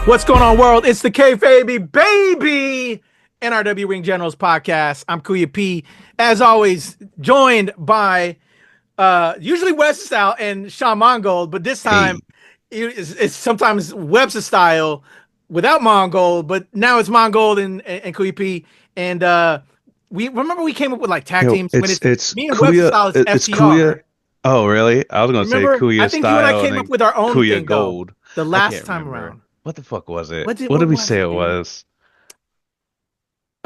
What's going on, world? It's the KayFabeyBaby NRW Ring Generals Podcast. I'm Kuya P. As always, joined by usually Webster Style and Sean Mongold, but this time it's sometimes Webster Style without Mongold, but now it's Mongold and Kuya P. And we came up with like tag teams. When it's me and Webster Kuya. Style is It's FTR. Kuya. Oh, really? I was gonna say Remember? Kuya I think you and I Style came and up then with our own Kuya thing though, Gold. the I last can't time remember. around. What the fuck was it? What What did we was say it, it dude? was?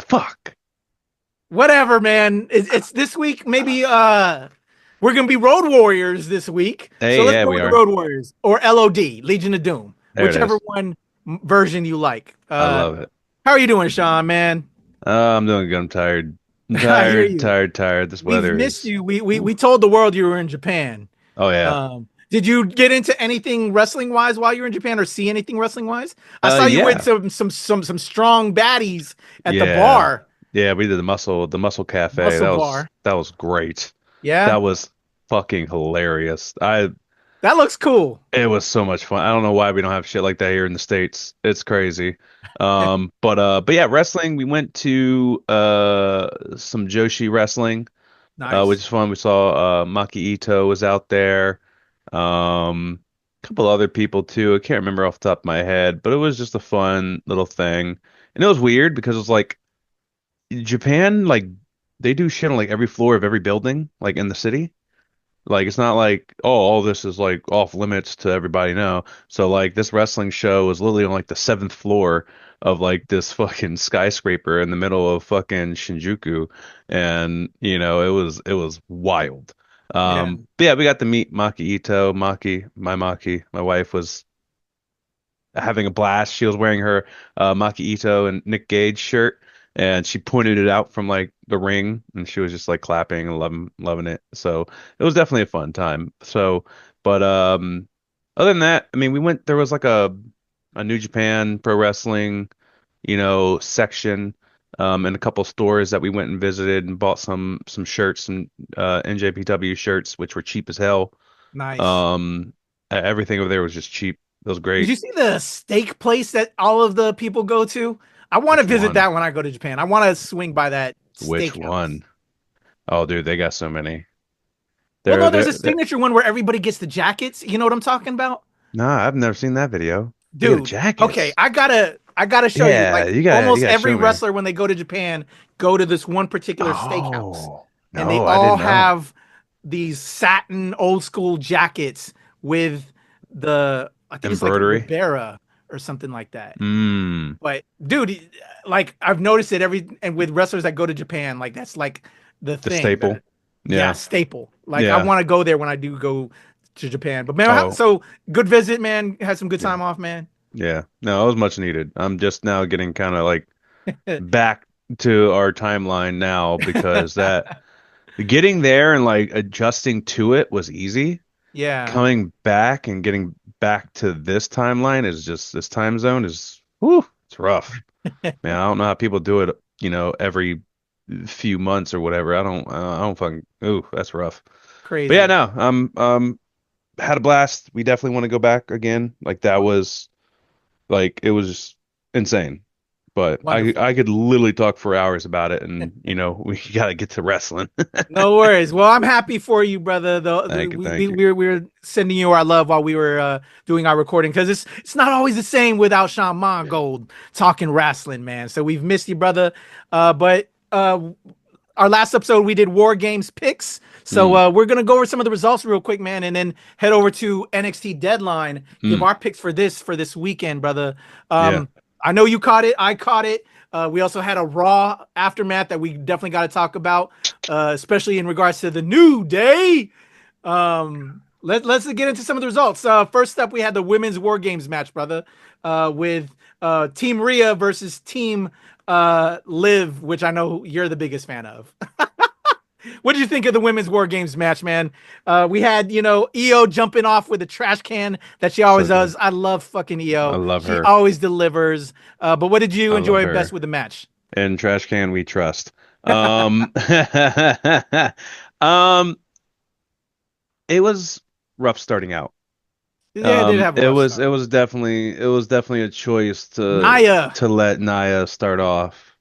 Fuck. Whatever, man. It's this week. Maybe we're gonna be Road Warriors this week. So Hey, let's yeah, go we with the are. Road Warriors or LOD, Legion of Doom, There it whichever is. one version you like. I love it. How are you doing, Sean? Man, I'm doing good. I'm tired. I'm I hear tired, you. tired, tired. This We've weather missed is. you. We Oof. told the world you were in Japan. Oh yeah. Did you get into anything wrestling wise while you were in Japan, or see anything wrestling wise? I saw you with Yeah, some strong baddies at the yeah, bar, yeah. We did the muscle cafe. Muscle That was Bar. that was great. Yeah, That was fucking hilarious. that looks cool. It was so much fun. I don't know why we don't have shit like that here in the States. It's crazy. But yeah, wrestling, we went to some Joshi wrestling, which Nice. is fun. We saw Maki Ito was out there. A couple other people too. I can't remember off the top of my head, but it was just a fun little thing. And it was weird because it was like Japan, like they do shit on like every floor of every building, like in the city. Like it's not like, oh, all this is like off limits to everybody. No. So like this wrestling show was literally on like the seventh floor of like this fucking skyscraper in the middle of fucking Shinjuku. And it was wild. Yeah. But yeah, we got to meet Maki Ito. Maki, my wife was having a blast. She was wearing her Maki Ito and Nick Gage shirt, and she pointed it out from like the ring, and she was just like clapping and loving it. So it was definitely a fun time. So, but other than that, I mean, we went. There was like a New Japan Pro Wrestling, section. And a couple stores that we went and visited and bought some shirts and NJPW shirts, which were cheap as hell. Nice. Um, Everything over there was just cheap. It was Did great. you see the steak place that all of the people go to? I want to Which visit one? that when I go to Japan. I want to swing by that Which steakhouse. one? Oh, dude, they got so many. Well, They're no, there's they're, a they're signature one where everybody gets the jackets. You know what I'm talking about? Nah, I've never seen that video. They got Dude, okay, jackets. I gotta show you. Yeah, Like you almost gotta every show me. wrestler when they go to Japan go to this one particular steakhouse. Oh, And they no, I all didn't know. have these satin old school jackets with I think it's like Embroidery. Ribera or something like that. Mmm. But dude, like I've noticed it and with wrestlers that go to Japan, like that's like the The thing staple. that, yeah, Yeah. staple. Like I Yeah. want to go there when I do go to Japan. But man, Oh, so good visit, man. Had some good yeah. time off, man. Yeah. No, it was much needed. I'm just now getting kind of like back to our timeline now because that getting there and like adjusting to it was easy. Yeah. Coming back and getting back to this timeline is just this time zone is whew, it's rough. Man, I don't know how people do it, every few months or whatever. I don't fucking ooh, that's rough. But yeah, Crazy. no, had a blast. We definitely want to go back again. Like that was like it was just insane. But I Wonderful. I could literally talk for hours about it and we gotta get to wrestling. No worries. Well, I'm happy for you, brother. Thank you, We thank you. we're sending you our love while we were doing our recording because it's not always the same without Sean Mongold talking wrestling, man. So we've missed you, brother. But our last episode we did War Games picks. So Mm, we're gonna go over some of the results real quick, man, and then head over to NXT Deadline. Give mm, our picks for this weekend, brother. yeah. I know you caught it. I caught it. We also had a Raw aftermath that we definitely got to talk about, especially in regards to the New Day. Let's get into some of the results. First up, we had the women's War Games match, brother, with Team Rhea versus Team Liv, which I know you're the biggest fan of. What did you think of the women's War Games match, man? We had, Io jumping off with a trash can that she always So good. does. I love fucking I Io. love She her. always delivers. But what did you I love enjoy best her. with the match? And trash can we trust. Um, um, it was rough starting out. Yeah, it did have a It rough was start. it was definitely a choice Naya. to let Nia start off,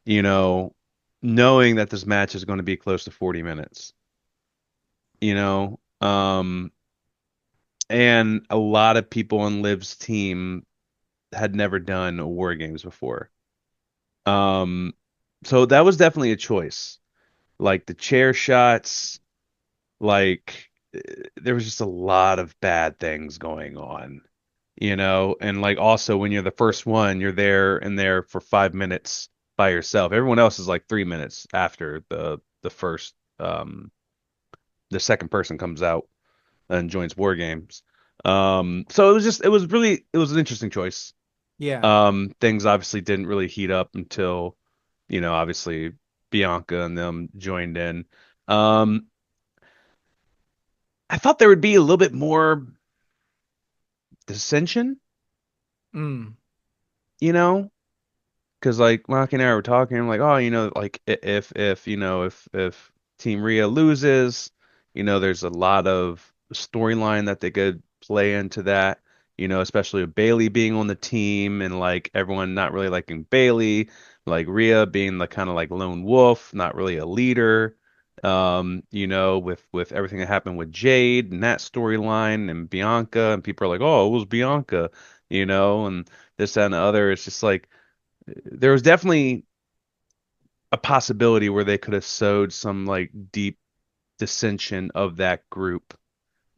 you know, knowing that this match is going to be close to 40 minutes, you know. And a lot of people on Liv's team had never done War Games before. Um, so that was definitely a choice. Like the chair shots, like there was just a lot of bad things going on, and like also when you're the first one, you're there and there for 5 minutes by yourself. Everyone else is like 3 minutes after the first the second person comes out and joins War Games. So it was an interesting choice. Yeah. Things obviously didn't really heat up until, obviously Bianca and them joined in. Um, I thought there would be a little bit more dissension, Mm. you know, because like Maki and I were talking, I'm like, oh, like if if Team Rhea loses, there's a lot of storyline that they could play into that, especially with Bailey being on the team and like everyone not really liking Bailey, like Rhea being the kind of like lone wolf, not really a leader. With everything that happened with Jade and that storyline and Bianca, and people are like, oh, it was Bianca, and this, that, and the other. It's just like there was definitely a possibility where they could have sowed some like deep dissension of that group.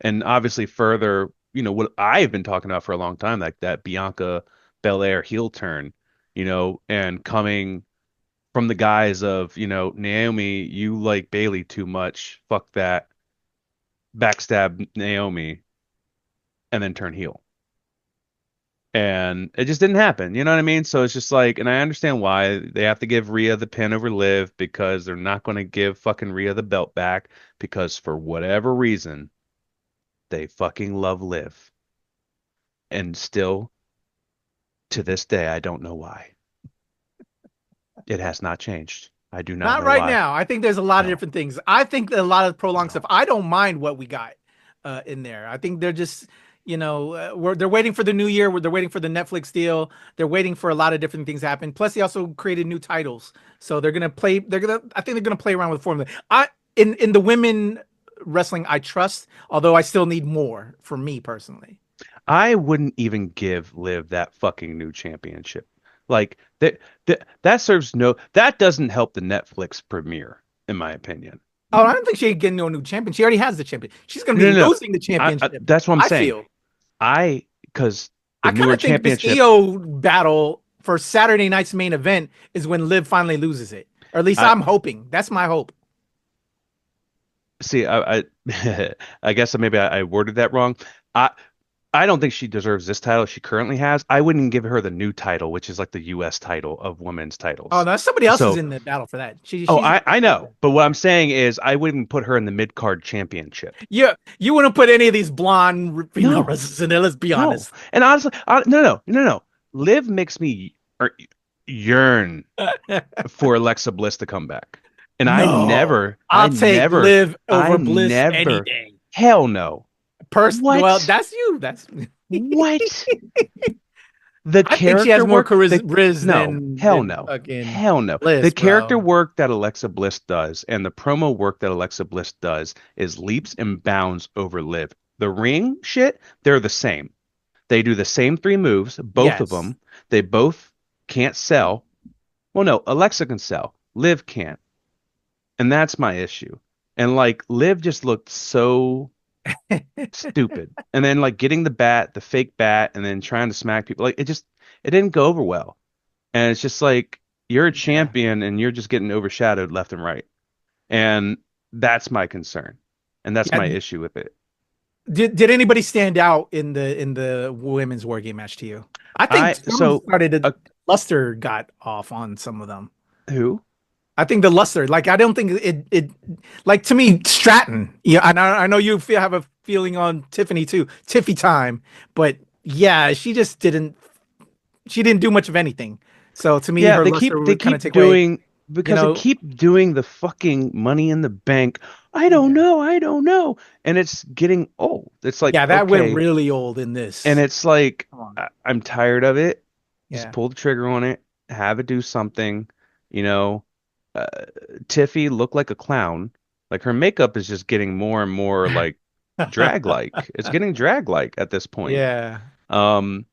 And obviously further, what I've been talking about for a long time, like that Bianca Belair heel turn, and coming from the guise of, Naomi, you like Bailey too much, fuck that, backstab Naomi, and then turn heel. And it just didn't happen. You know what I mean? So it's just like, and I understand why they have to give Rhea the pin over Liv because they're not going to give fucking Rhea the belt back because for whatever reason, they fucking love Liv. And still to this day, I don't know why. It has not changed. I do not Not know right why. now. I think there's a lot of No, different things. I think that a lot of prolonged stuff. no. I don't mind what we got in there. I think they're just, they're waiting for the new year. They're waiting for the Netflix deal. They're waiting for a lot of different things to happen. Plus, they also created new titles, so they're gonna play. I think they're gonna play around with the formula. In the women wrestling, I trust. Although I still need more for me personally. I wouldn't even give Liv that fucking new championship. Like that serves that doesn't help the Netflix premiere, in my opinion. Oh, I don't think she get no new champion. She already has the champion. She's gonna be No, no, no. losing the championship. That's what I'm I saying. feel. Because the I kind newer of think this championship, EO battle for Saturday night's main event is when Liv finally loses it. Or at least I I'm hoping. That's my hope. see. I guess maybe I worded that wrong. I, I don't think she deserves this title she currently has. I wouldn't give her the new title, which is like the U.S. title of women's Oh titles. no, somebody else is So, in the battle for that. oh, She's I know, but what I'm saying is I wouldn't put her in the mid card championship. yeah. You wouldn't put any of these blonde female No, wrestlers in there. Let's be no. honest. And honestly, no, no, no, no. Liv makes me yearn for Alexa Bliss to come back. And No, I'll take Liv I over Bliss any never, day. hell no. Well, What? that's you. That's What? The I think she has character more work, riz no, hell than no, fucking hell no. The Bliss, character bro. work that Alexa Bliss does and the promo work that Alexa Bliss does is leaps and bounds over Liv. The ring shit, they're the same. They do the same three moves, both of Yes. them. They both can't sell. Well, no, Alexa can sell. Liv can't. And that's my issue. And like Liv just looked so stupid. And then like getting the fake bat, and then trying to smack people, like it didn't go over well. And it's just like you're a Yeah. champion and you're just getting overshadowed left and right. And that's my concern. And that's Yeah. my issue with it. Did anybody stand out in the women's war game match to you? I think I some so started to uh, luster got off on some of them. who? I think the luster, like I don't think it like to me Stratton. Yeah, and I know you have a feeling on Tiffany too, Tiffy time, but yeah, she didn't do much of anything. So to me, Yeah, her luster they would kind of keep take away. doing You because they know, keep doing the fucking Money in the Bank. I don't yeah, know, I don't know, and it's getting old. It's like yeah, that went okay, really old in and this. it's like Come on. I'm tired of it. Just Yeah. pull the trigger on it, have it do something. You know, uh, Tiffy looked like a clown. Like her makeup is just getting more and more like drag like. It's getting drag like at this point. Yeah. Um,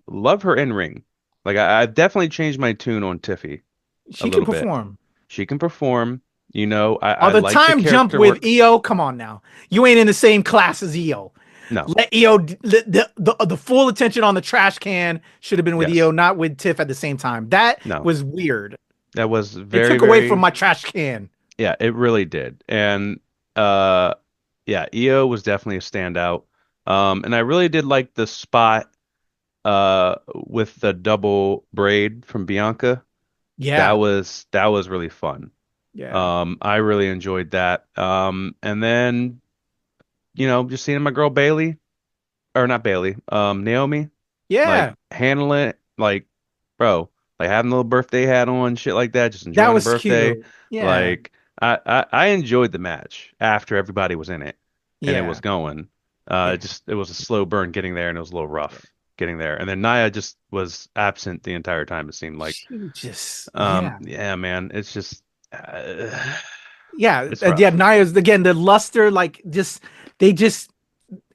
love her in ring. Like I've definitely changed my tune on Tiffy a She can little bit. perform. She can perform. Oh, I the like the time jump character with work. EO. Come on now. You ain't in the same class as EO. No, Let EO the full attention on the trash can should have been with EO, yes, not with Tiff at the same time. That no. was weird. That was It very, took away from very, my trash can. yeah, it really did. And uh yeah, EO was definitely a standout. And I really did like the spot with the double braid from Bianca. Yeah. That was really fun. Yeah. I really enjoyed that. And then, just seeing my girl Bailey, or not Bailey, Naomi, like Yeah. handling it, like, bro, like having a little birthday hat on, shit like that, just That enjoying the was birthday. cute. Yeah. Like, I enjoyed the match after everybody was in it and it was Yeah. going. Yeah. It was a slow burn getting there and it was a little rough getting there. And then Nia just was absent the entire time, it seemed like. She just, yeah. Yeah, man, it's just, Yeah. it's Yeah. rough. Nia's again, the luster, like they just,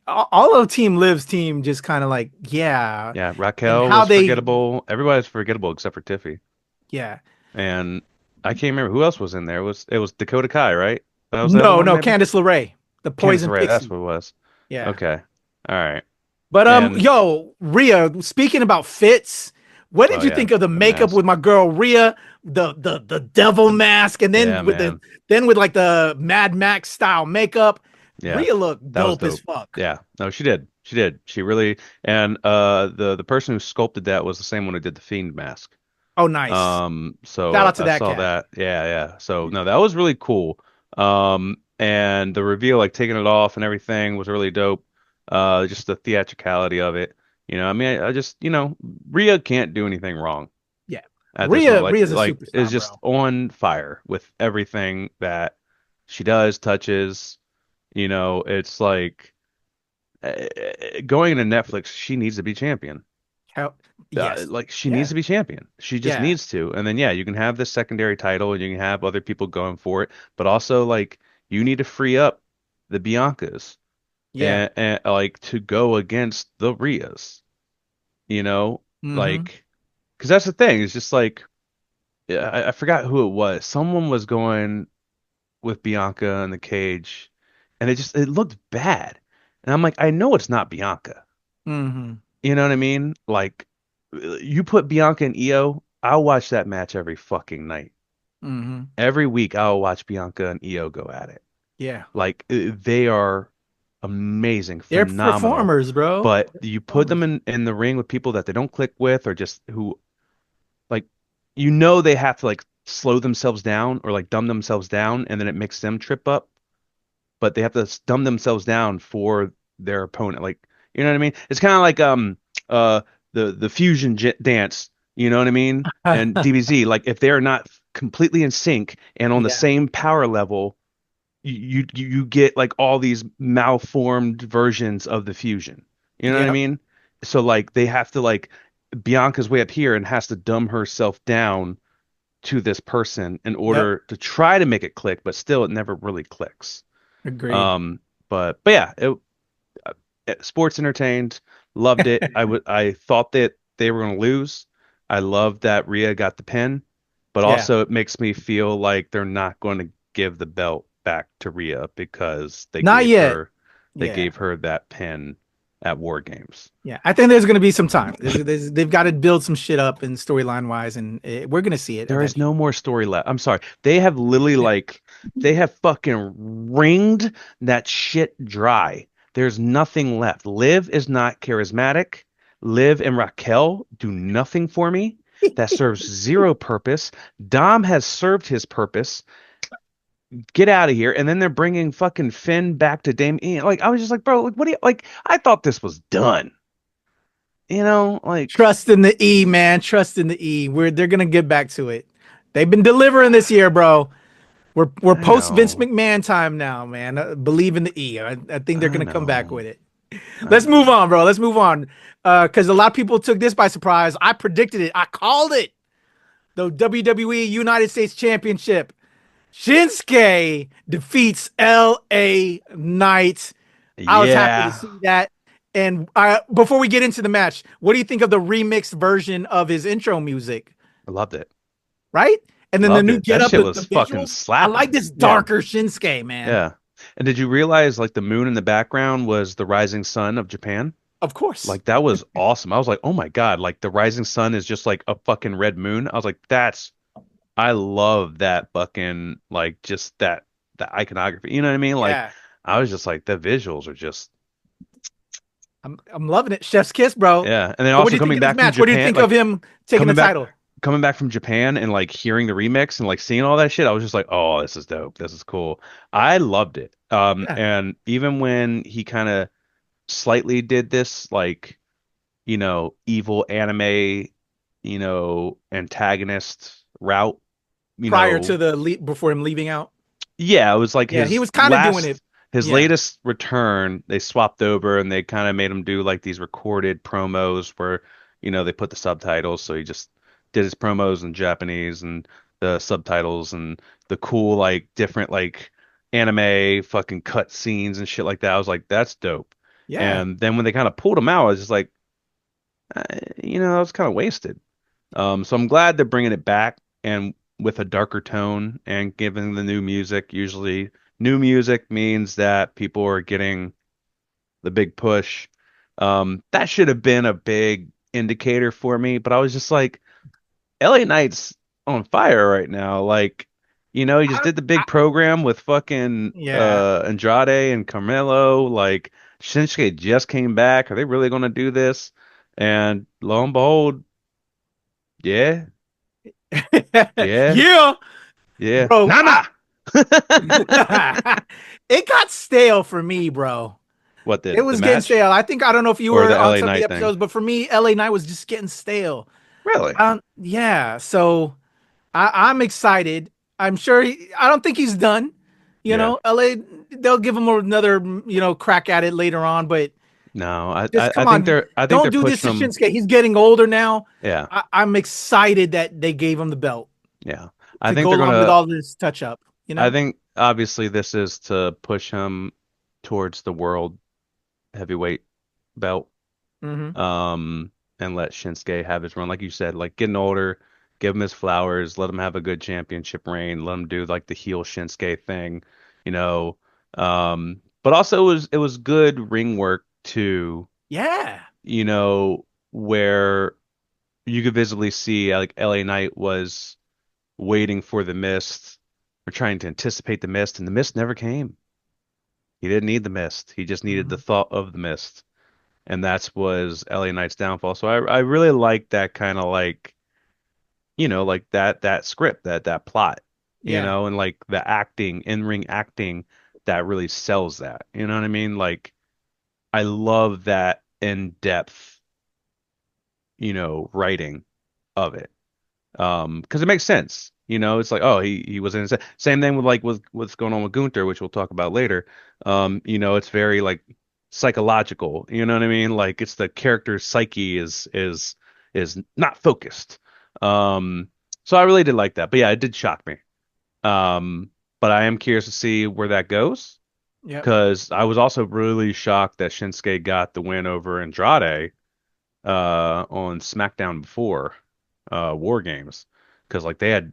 all of Team Liv's team just kind of like, yeah. Yeah, And Raquel how was they, forgettable. Everybody's forgettable except for Tiffy. yeah. And I can't remember who else was in there. It was Dakota Kai, right? That was the other No, one, no, maybe? Candice LeRae, the Candice poison LeRae, that's pixie. what it was. Yeah. Okay. All right. But And yo, Rhea, speaking about fits, what oh did you yeah, think of the the makeup mask. with my girl Rhea, the devil The mask, and yeah, then with the man. then with like the Mad Max style makeup? Yeah. Rhea looked That was dope as dope. fuck. Yeah. No, she did. She did. She really and the person who sculpted that was the same one who did the Fiend mask. Oh, nice. So Shout out to I that saw cat. that. Yeah, yeah. So no, that was really cool. And the reveal, like taking it off and everything, was really dope. Just the theatricality of it. I mean, I just, Rhea can't do anything wrong Yeah. at this moment. Rhea's a Like is superstar, just bro. on fire with everything that she does, touches. It's like going into Netflix, she needs to be champion. Hell, yes. Like she needs Yeah. to be champion. She just Yeah. needs to. And then yeah, you can have this secondary title and you can have other people going for it, but also like you need to free up the Biancas Yeah. and like to go against the Rheas, Mm-hmm. like because that's the thing. It's just like yeah, I forgot who it was. Someone was going with Bianca in the cage, and it looked bad. And I'm like, I know it's not Bianca. Mm-hmm. You know what I mean? Like, you put Bianca and Io, I'll watch that match every fucking night. Mm-hmm. Every week, I'll watch Bianca and Io go at it. Yeah. Like, they are amazing, They're phenomenal. performers, bro. But They're you put them performers. in the ring with people that they don't click with, or just who, like, they have to, like, slow themselves down or, like, dumb themselves down, and then it makes them trip up. But they have to dumb themselves down for their opponent. Like, you know what I mean? It's kind of like uh the fusion dance, you know what I mean? And DBZ, like if they're not completely in sync and on the Yeah. same power level, you get like all these malformed versions of the fusion. You know what I Yep. mean? So like they have to like Bianca's way up here and has to dumb herself down to this person in Yep. order to try to make it click, but still it never really clicks. Agreed. But yeah, sports entertained, loved it. I thought that they were going to lose. I loved that Rhea got the pin, but Yeah. also it makes me feel like they're not going to give the belt back to Rhea because Not yet. they Yeah. gave her that pin at War Games. Yeah. I think there's going to be some time. They've got to build some shit up and storyline wise, and we're going to see it There is eventually. no more story left. I'm sorry. They have literally like they have fucking wringed that shit dry. There's nothing left. Liv is not charismatic. Liv and Raquel do nothing for me. That serves zero purpose. Dom has served his purpose. Get out of here. And then they're bringing fucking Finn back to Dame. Like I was just like, bro, like, what do you like? I thought this was done. Like Trust in the E, man. Trust in the E. They're going to get back to it. They've been delivering this year, bro. We're I post Vince know. McMahon time now, man. Believe in the E. I think they're I gonna come back know. with it. I Let's move know. on, bro. Let's move on. Because a lot of people took this by surprise. I predicted it. I called it. The WWE United States Championship. Shinsuke defeats LA Knight. I was happy to Yeah. see that. And before we get into the match, what do you think of the remixed version of his intro music? I loved it. Right? And then the Loved new it. That getup, shit the was fucking visuals. I like slapping. this Yeah. darker Shinsuke, man. Yeah. And did you realize like the moon in the background was the rising sun of Japan? Of course. Like that was awesome. I was like, "Oh my God, like the rising sun is just like a fucking red moon." I was like, "That's I love that fucking like just that iconography." You know what I mean? Like Yeah. I was just like the visuals are just I'm loving it. Chef's kiss, bro. yeah. And then But what do also you think coming of this back from match? What do you Japan, think of like him taking the coming back title? coming back from Japan and like hearing the remix and like seeing all that shit, I was just like, "Oh, this is dope. This is cool." I loved it. Yeah. And even when he kind of slightly did this like evil anime, antagonist route, Prior to before him leaving out. yeah, it was like Yeah, he was kind of doing it. his Yeah. latest return, they swapped over and they kind of made him do like these recorded promos where, they put the subtitles, so he just did his promos in Japanese and the subtitles and the cool like different like anime fucking cut scenes and shit like that. I was like, that's dope. Yeah. And then when they kind of pulled him out, I was just like, I was kind of wasted. So I'm glad they're bringing it back and with a darker tone and giving the new music. Usually, new music means that people are getting the big push. That should have been a big indicator for me, but I was just like, LA Knight's on fire right now. Like, he just I, did the I, big program with fucking yeah. Andrade and Carmelo. Like, Shinsuke just came back. Are they really going to do this? And lo and behold, yeah, yeah, Yeah, yeah. bro. Nana! It got stale for me, bro. What It did? The was getting match stale. I don't know if you or were the on LA some of the Knight thing? episodes, but for me, LA Knight was just getting stale. Really? Yeah. So I'm excited. I'm sure I don't think he's done. Yeah. LA, they'll give him another, crack at it later on, but No, I, just I I come think on. they're Don't do this pushing to him. Shinsuke. He's getting older now. Yeah, I'm excited that they gave him the belt yeah. I to think go they're along with gonna. all this touch up, I think obviously this is to push him towards the world heavyweight belt. hmm Um, and let Shinsuke have his run. Like you said, like getting older, give him his flowers, let him have a good championship reign, let him do like the heel Shinsuke thing, you know. But also it was good ring work too, Yeah. where you could visibly see like LA Knight was waiting for the mist or trying to anticipate the mist, and the mist never came. He didn't need the mist. He just needed the hmm thought of the mist. And that's was LA Knight's downfall. So I really like that kind of like like that script that plot Yeah. and like the acting in-ring acting that really sells that, you know what I mean? Like I love that in-depth writing of it, because it makes sense. It's like, oh, he was in same thing with like with what's going on with Gunther, which we'll talk about later. It's very like psychological, you know what I mean? Like it's the character's psyche is not focused. Um, so I really did like that. But yeah, it did shock me. Um, but I am curious to see where that goes Yep. because I was also really shocked that Shinsuke got the win over Andrade on SmackDown before War Games because like they had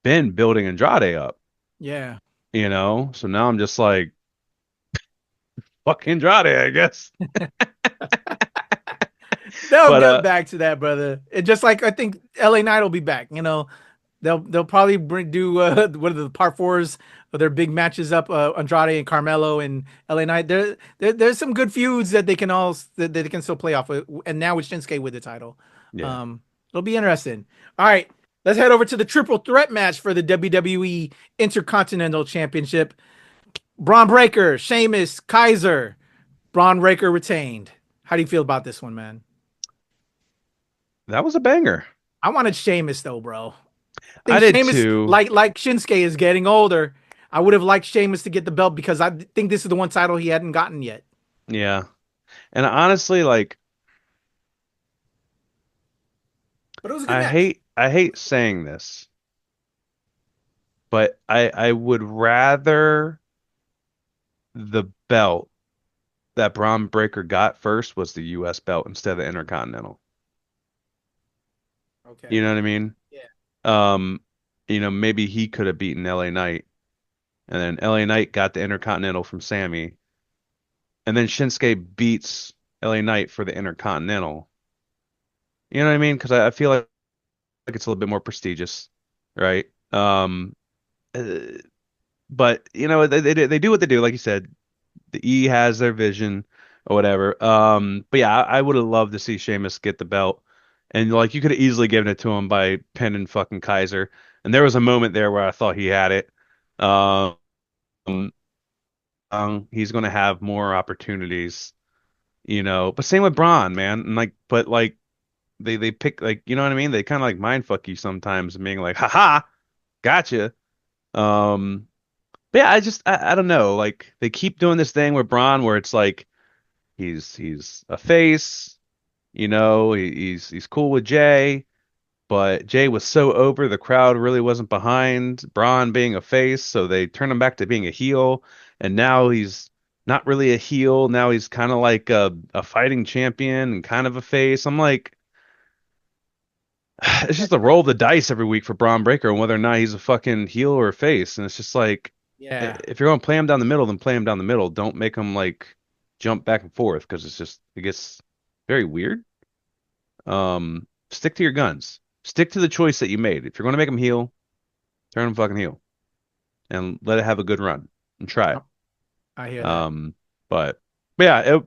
been building Andrade up, Yeah. so now I'm just like fuck Andrade, I guess. They'll But get back to that, brother. It just like I think LA Knight will be back. They'll probably do what are the part fours of their big matches up, Andrade and Carmelo and LA Knight. There's some good feuds that they can that they can still play off with, and now with Shinsuke with the title. yeah, Um, it'll be interesting. All right, let's head over to the triple threat match for the WWE Intercontinental Championship. Braun Breaker, Sheamus, Kaiser. Braun Breaker retained. How do you feel about this one, man? that was a banger. I wanted Sheamus though, bro. I I think did Sheamus, too. like Shinsuke, is getting older. I would have liked Sheamus to get the belt because I think this is the one title he hadn't gotten yet. Yeah. And honestly, like But it was a good match. I hate saying this, but I would rather the belt that Braun Breaker got first was the US belt instead of the Intercontinental. You Okay. know what I mean? Yeah. Um, maybe he could have beaten LA Knight, and then LA Knight got the Intercontinental from Sammy, and then Shinsuke beats LA Knight for the Intercontinental. You know what I mean? Because I feel like it's a little bit more prestigious, right? Uh, but they do what they do, like you said. The E has their vision or whatever. But yeah, I would have loved to see Sheamus get the belt, and like you could have easily given it to him by pinning fucking Kaiser. And there was a moment there where I thought he had it. Um, he's going to have more opportunities, But same with Braun, man. And like, but like they pick like you know what I mean? They kind of like mind fuck you sometimes, and being like, haha, gotcha. Um, but yeah, I don't know. Like they keep doing this thing with Braun where it's like he's a face, he's cool with Jay, but Jay was so over, the crowd really wasn't behind Braun being a face, so they turned him back to being a heel, and now he's not really a heel. Now he's kind of like a fighting champion and kind of a face. I'm like, it's just a roll of the dice every week for Braun Breaker and whether or not he's a fucking heel or a face. And it's just like, Yeah. if you're going to play him down the middle, then play him down the middle. Don't make him like jump back and forth because it gets very weird. Stick to your guns. Stick to the choice that you made. If you're going to make him heel, turn him fucking heel and let it have a good run and try it. I hear that. Um, but yeah,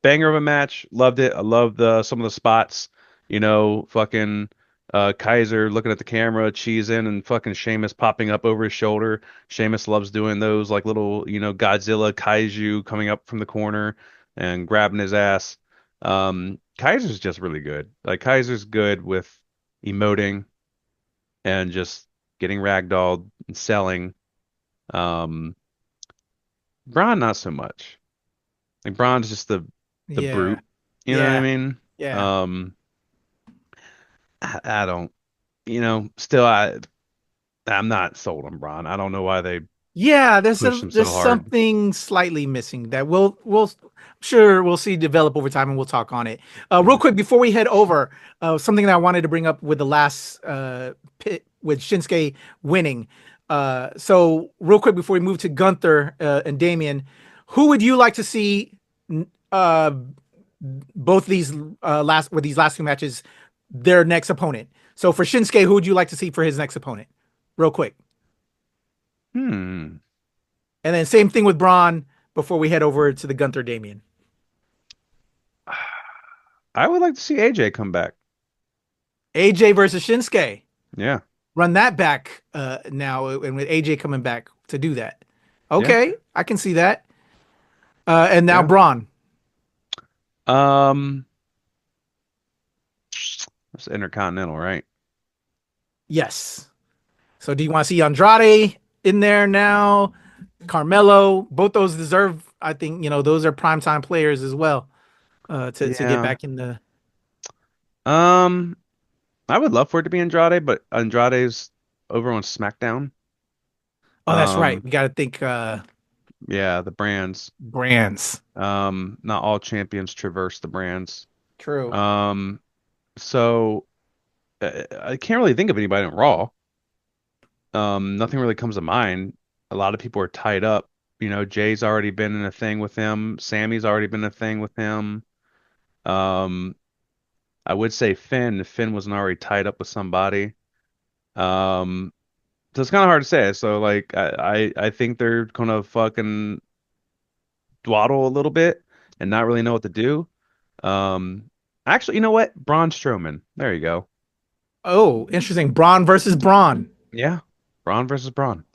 banger of a match. Loved it. I loved some of the spots. Fucking Kaiser looking at the camera, cheesing, and fucking Sheamus popping up over his shoulder. Sheamus loves doing those like little, Godzilla kaiju coming up from the corner and grabbing his ass. Kaiser's just really good. Like Kaiser's good with emoting and just getting ragdolled and selling. Um, Braun not so much. Like Braun's just the Yeah. brute. You know what I Yeah. mean? Yeah. Um, I don't, still I'm not sold on Braun. I don't know why they Yeah, push him there's so hard. something slightly missing that we'll sure we'll see develop over time and we'll talk on it. Real Mhm. quick before we head over, something that I wanted to bring up with the last pit with Shinsuke winning. So real quick before we move to Gunther and Damien, who would you like to see uh both these these last two matches their next opponent? So for Shinsuke, who would you like to see for his next opponent? Real quick. Hmm. And then same thing with Braun before we head over to the Gunther Damien. I would like to see AJ come back. AJ versus Shinsuke. Yeah. Run that back now, and with AJ coming back to do that. Yeah. Okay, I can see that. And now Yeah. Braun. Um, that's Intercontinental, right? Yes. So do you want to see Andrade in there now? Carmelo, both those deserve. I think those are primetime players as well. To get Yeah. back in the. Um, I would love for it to be Andrade, but Andrade's over on SmackDown. Oh, that's right. Um, We got to think yeah, the brands. brands. Not all champions traverse the brands. True. Um, so I can't really think of anybody in Raw. Nothing really comes to mind. A lot of people are tied up. Jay's already been in a thing with him. Sammy's already been in a thing with him. Um, I would say Finn, if Finn wasn't already tied up with somebody. Um, so it's kind of hard to say. So like I think they're gonna fucking dwaddle a little bit and not really know what to do. Actually, you know what? Braun Strowman. There you go. Oh, interesting. Braun versus Braun. Yeah. Braun versus Braun.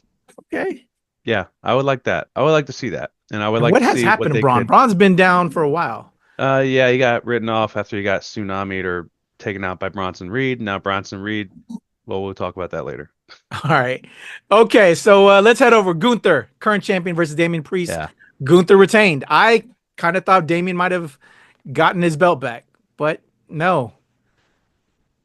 Okay. Yeah, I would like that. I would like to see that. And I would And like what to has see what happened to they Braun? could Braun's been down for a while. yeah, he got written off after he got tsunami'd or taken out by Bronson Reed. Now Bronson Reed Well, we'll talk about that later. All right. Okay, so let's head over. Gunther, current champion versus Damian Priest. Yeah. Gunther retained. I kind of thought Damian might have gotten his belt back, but no.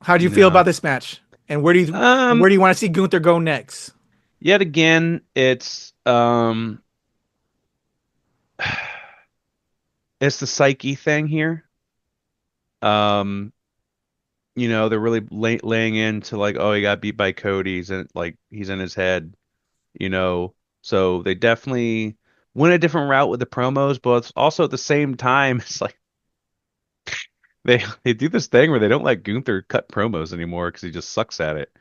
How do you feel No. about this match? And where do you Um, want to see Gunther go next? Yet again, it's the psyche thing here. Um, they're really laying into like, oh, he got beat by Cody, he's in his head, you know. So they definitely went a different route with the promos, but it's also at the same time, it's like they do this thing where they don't let Gunther cut promos anymore because he just sucks at it.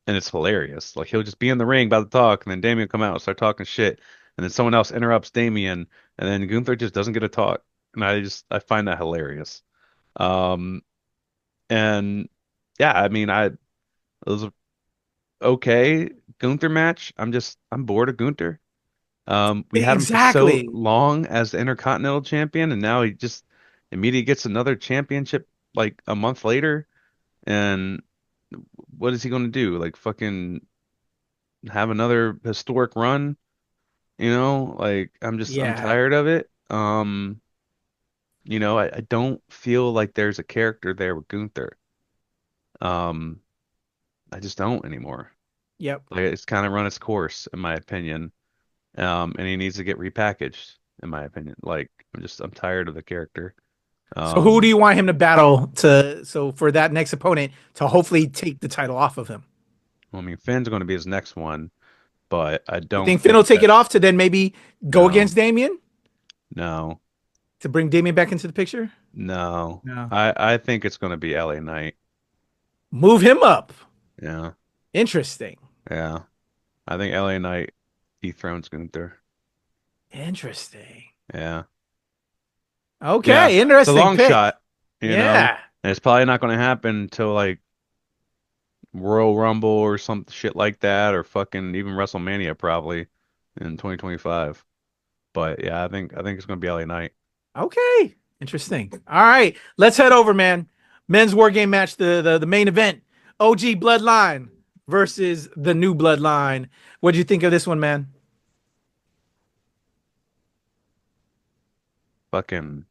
And it's hilarious. Like he'll just be in the ring about to talk, and then Damian will come out and start talking shit, and then someone else interrupts Damian, and then Gunther just doesn't get to talk. And I find that hilarious. Um, and yeah, I mean, it was a okay Gunther match. I'm bored of Gunther. We had him for so Exactly. long as the Intercontinental Champion, and now he just immediately gets another championship like a month later. And what is he going to do? Like fucking have another historic run? Like I'm Yeah. tired of it. I don't feel like there's a character there with Gunther. Um, I just don't anymore. Yep. Like it's kind of run its course, in my opinion. And he needs to get repackaged, in my opinion. Like I'm tired of the character. So who do Um, you want him to battle to so for that next opponent to hopefully take the title off of him? I mean, Finn's going to be his next one, but I You don't think Finn will think take that. it off to then maybe go No, against Damian no, to bring Damian back into the picture? no. No. I think it's going to be LA Knight. Move him up. Yeah, Interesting. yeah. I think LA Knight dethrones Gunther. Interesting. Yeah, yeah. Okay, It's a interesting long pick. shot, Yeah. and it's probably not going to happen until like Royal Rumble or some shit like that, or fucking even WrestleMania probably in 2025. But yeah, I think it's going to be LA Knight. Okay. Interesting. All right. Let's head over, man. Men's war game match, the main event. OG Bloodline versus the new Bloodline. What do you think of this one, man? Fucking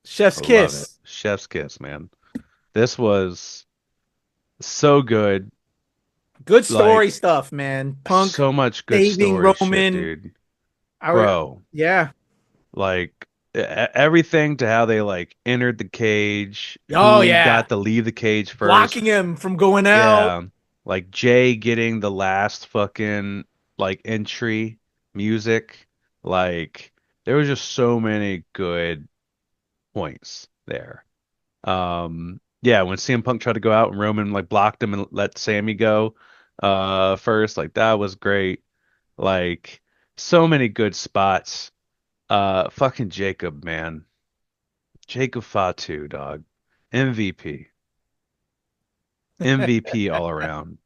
Chef's love it. kiss. Chef's kiss, man. This was so good. Good story Like stuff, man. Punk so much good saving story shit, Roman. dude. I, Bro, yeah. like everything to how they like entered the cage, Oh who yeah. got to leave the cage first. Blocking him from going out. Yeah. Like Jay getting the last fucking like entry music. Like there was just so many good points there. Yeah, when CM Punk tried to go out and Roman like blocked him and let Sammy go first, like that was great. Like so many good spots. Fucking Jacob, man. Jacob Fatu, dog. MVP. MVP all around.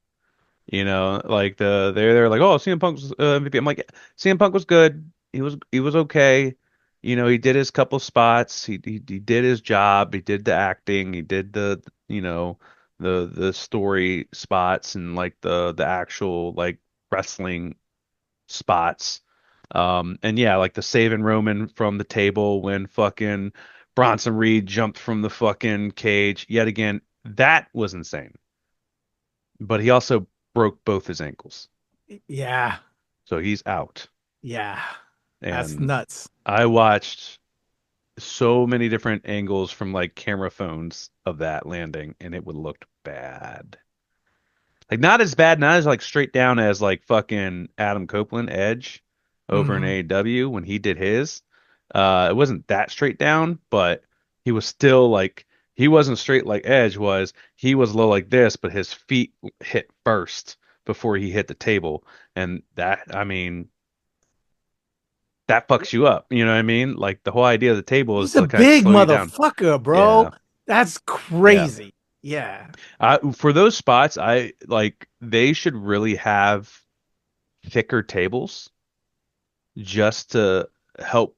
Like they're like, oh, CM Punk's MVP. I'm like, CM Punk was good. He was okay. He did his couple spots. He did his job. He did the acting. He did the story spots and like the actual like wrestling spots. And yeah, like the saving Roman from the table when fucking Bronson Reed jumped from the fucking cage yet again. That was insane. But he also broke both his ankles. Yeah. So he's out. Yeah. That's And nuts. I watched so many different angles from like camera phones of that landing, and it would look bad. Like not as bad, not as like straight down as like fucking Adam Copeland Edge over in Mhm. AEW when he did his. It wasn't that straight down, but he was still like he wasn't straight like Edge was. He was low like this, but his feet hit first before he hit the table. And that, I mean, that fucks you up. You know what I mean? Like the whole idea of the table is He's a to kind of big slow you down. motherfucker, bro. Yeah. That's Yeah. crazy. Yeah. For those spots, I like they should really have thicker tables just to help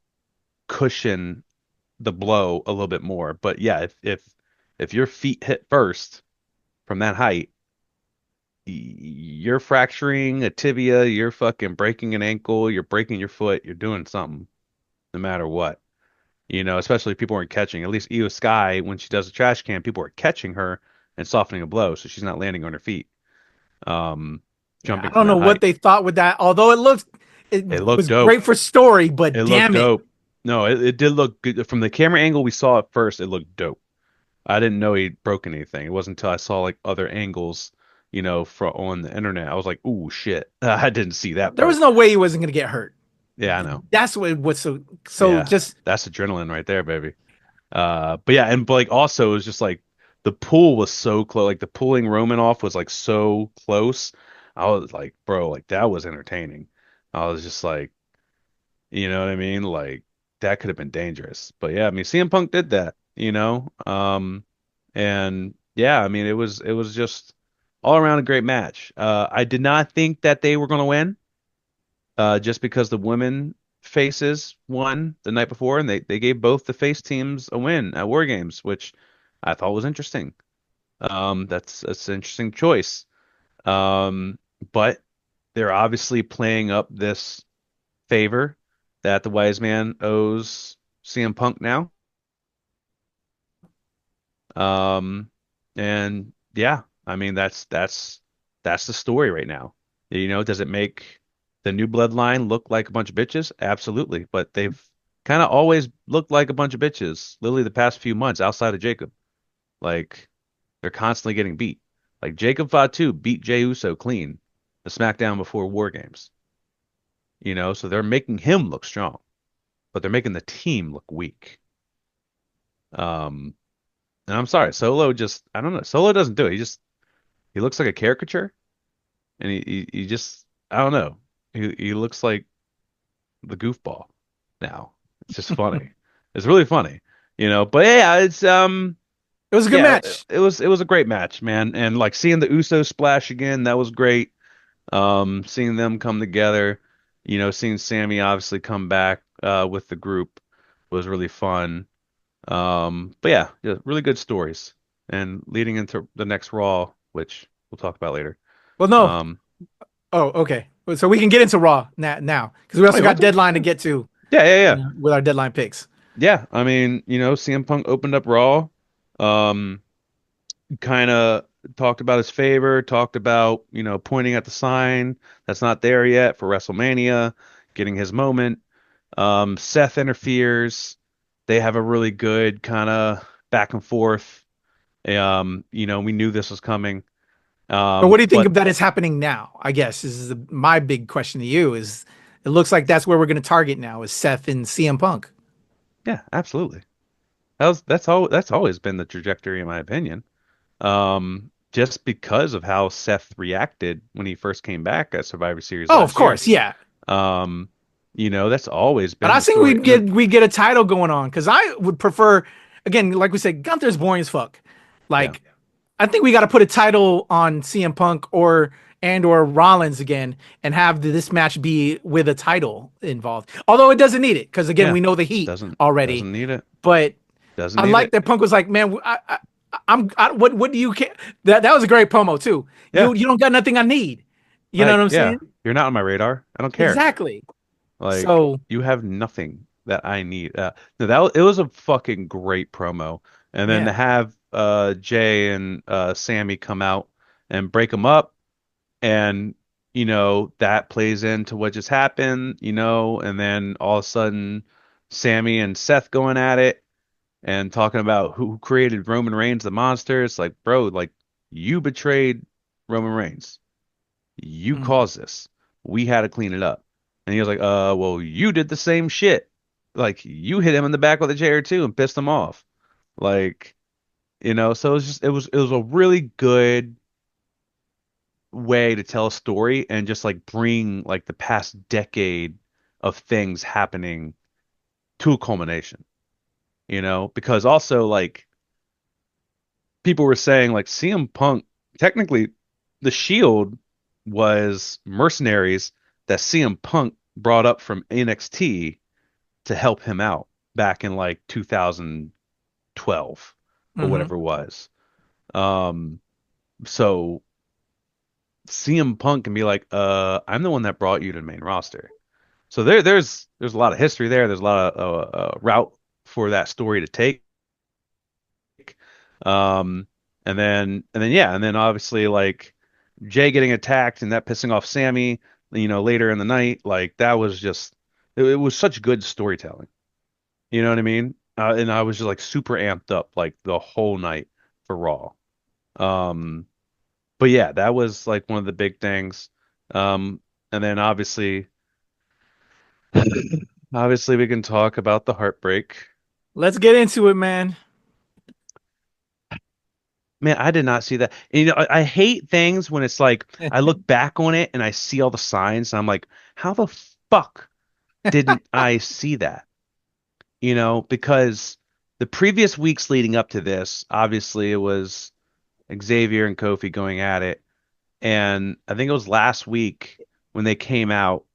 cushion the blow a little bit more. But yeah, if your feet hit first from that height, you're fracturing a tibia, you're fucking breaking an ankle, you're breaking your foot, you're doing something no matter what. Especially if people aren't catching. At least Io Sky, when she does the trash can, people are catching her and softening a blow, so she's not landing on her feet. Um, Yeah, Jumping I from don't know that what height. they thought with that. Although it It looked was dope. great for story, It but looked damn it, dope. No, it did look good. From the camera angle we saw at first, it looked dope. I didn't know he broke anything. It wasn't until I saw like other angles, on the internet. I was like, "Ooh, shit!" I didn't see that there was part. no way he wasn't gonna get hurt. Yeah, I know. That's what was so Yeah, just that's adrenaline right there, baby. But yeah, and but like also it was just like the pool was so close. Like the pulling Roman off was like so close. I was like, bro, like that was entertaining. I was just like, you know what I mean? Like that could have been dangerous. But yeah, I mean CM Punk did that, you know? And yeah, I mean it was just all around a great match. I did not think that they were gonna win, just because the women faces won the night before and they gave both the face teams a win at War Games, which I thought was interesting. That's an interesting choice. Um, but they're obviously playing up this favor that the wise man owes CM Punk now. Um, and yeah, I mean that's the story right now. Does it make the new bloodline look like a bunch of bitches? Absolutely, but they've kind of always looked like a bunch of bitches. Literally the past few months outside of Jacob, like they're constantly getting beat. Like Jacob Fatu beat Jey Uso clean the SmackDown before War Games. So they're making him look strong, but they're making the team look weak. Um, and I'm sorry, Solo just I don't know. Solo doesn't do it. He looks like a caricature, and he just I don't know. He looks like the goofball now. It's just funny. It's really funny, But yeah, it's it was a good yeah, match. it was a great match, man. And like seeing the Usos splash again, that was great. Seeing them come together, seeing Sammy obviously come back with the group was really fun. But yeah, really good stories. And leading into the next Raw, which we'll talk about later. Well, no. Um, Oh, okay. So we can get into Raw now because we oh, also you got want to? deadline to get to Yeah, yeah, yeah. with our deadline picks. Yeah, I mean, CM Punk opened up Raw, um, kind of talked about his favor, talked about, pointing at the sign that's not there yet for WrestleMania, getting his moment. Seth interferes. They have a really good kind of back and forth. We knew this was coming. But what do you think But of that is happening now? I guess this is my big question to you is it looks like that's where we're going to target now is Seth and CM Punk. yeah, absolutely. That's always been the trajectory in my opinion. Just because of how Seth reacted when he first came back at Survivor Series Oh, of last year. course, yeah. Um, that's always But been I the think story. we get a title going on because I would prefer, again, like we said, Gunther's boring as fuck. Yeah, Like, I think we got to put a title on CM Punk or Rollins again and have this match be with a title involved. Although it doesn't need it because again yeah. we know the heat already. Doesn't need it. But Doesn't I need like it. that Punk was like, man, what do you care? That was a great promo too. Yeah. You don't got nothing I need. You know what Like, I'm yeah, saying? you're not on my radar. I don't care. Exactly. Like, So you have nothing that I need. No, it was a fucking great promo. And then to yeah. have Jay and Sammy come out and break them up, and that plays into what just happened, and then all of a sudden Sammy and Seth going at it and talking about who created Roman Reigns, the monster. It's like, bro, like you betrayed Roman Reigns. You Mhm. caused this. We had to clean it up. And he was like, well, you did the same shit. Like you hit him in the back with a chair too and pissed him off. Like, so it was a really good way to tell a story and just like bring like the past decade of things happening to a culmination, because also like people were saying like CM Punk, technically the Shield was mercenaries that CM Punk brought up from NXT to help him out back in like 2012 or Mhm. whatever it was. Um, so CM Punk and be like, I'm the one that brought you to the main roster. So there's a lot of history there. There's a lot of route for that story to take. Um, and then obviously like Jay getting attacked and that pissing off Sammy, later in the night, like that was just it was such good storytelling. You know what I mean? And I was just like super amped up like the whole night for Raw. Um, but yeah, that was like one of the big things. Um, and then obviously we can talk about the heartbreak. Let's get into it, man. Man, I did not see that. And, I hate things when it's like I look back on it and I see all the signs and I'm like, how the fuck didn't I see that? Because the previous weeks leading up to this, obviously it was Xavier and Kofi going at it. And I think it was last week when they came out,